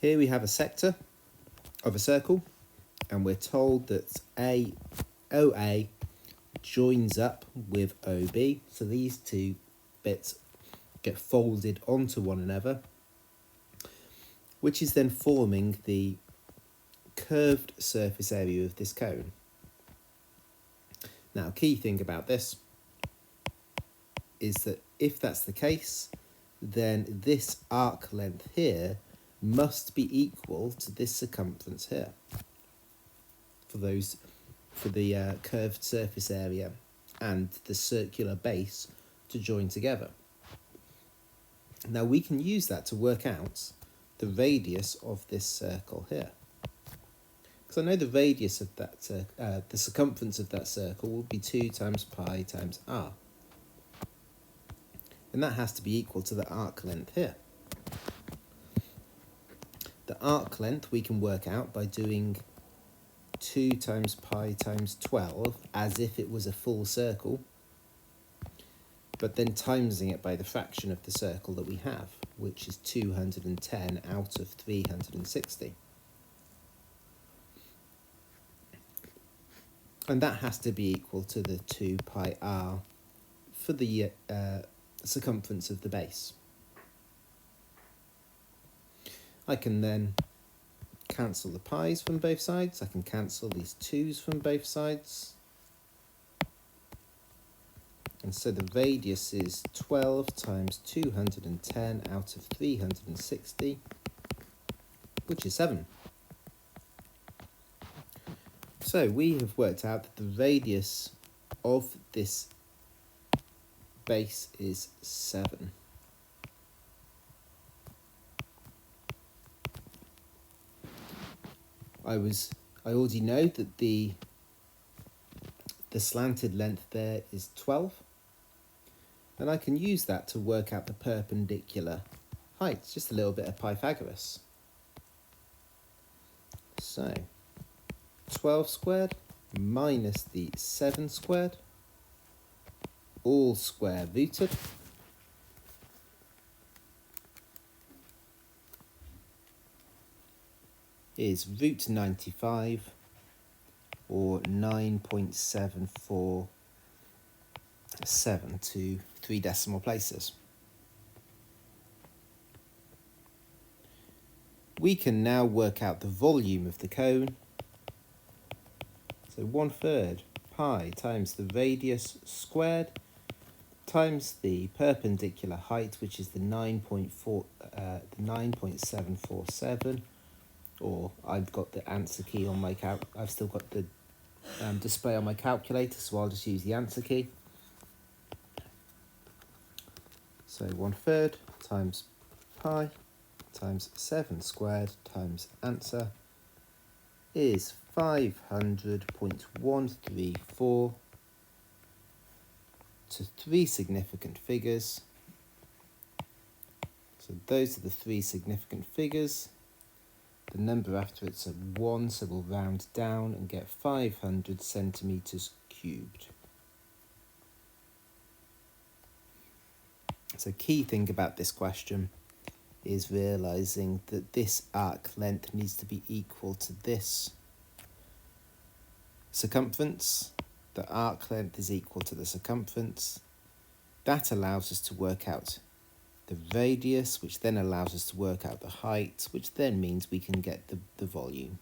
Here we have a sector of a circle, and we're told that OA joins up with OB, so these two bits get folded onto one another, which is then forming the curved surface area of this cone. Now, key thing about this is that if that's the case, then this arc length here must be equal to this circumference here for the curved surface area and the circular base to join together. Now we can use that to work out the radius of this circle here. Because I know the radius of that, the circumference of that circle will be 2 times pi times r. And that has to be equal to the arc length here. The arc length we can work out by doing 2 times pi times 12 as if it was a full circle, but then timesing it by the fraction of the circle that we have, which is 210 out of 360. And that has to be equal to the 2 pi r for the circumference of the base. I can then cancel the pi's from both sides. I can cancel these 2's from both sides. And so the radius is 12 times 210 out of 360, which is 7. So we have worked out that the radius of this base is 7. I already know that the slanted length there is 12, and I can use that to work out the perpendicular height, just a little bit of Pythagoras. So 12 squared minus the 7 squared, all square rooted, is root 95, or 9.747 to 3 decimal places. We can now work out the volume of the cone. So 1/3 pi times the radius squared times the perpendicular height, which is the 9.747. Or I've got the answer key on my I've still got the display on my calculator, so I'll just use the answer key. So 1/3 times pi times 7 squared times answer is 500.134 to 3 significant figures. So those are the 3 significant figures. The number after it's a 1, so we'll round down and get 500 centimetres cubed. So key thing about this question is realising that this arc length needs to be equal to this circumference. The arc length is equal to the circumference. That allows us to work out the radius, which then allows us to work out the height, which then means we can get the volume.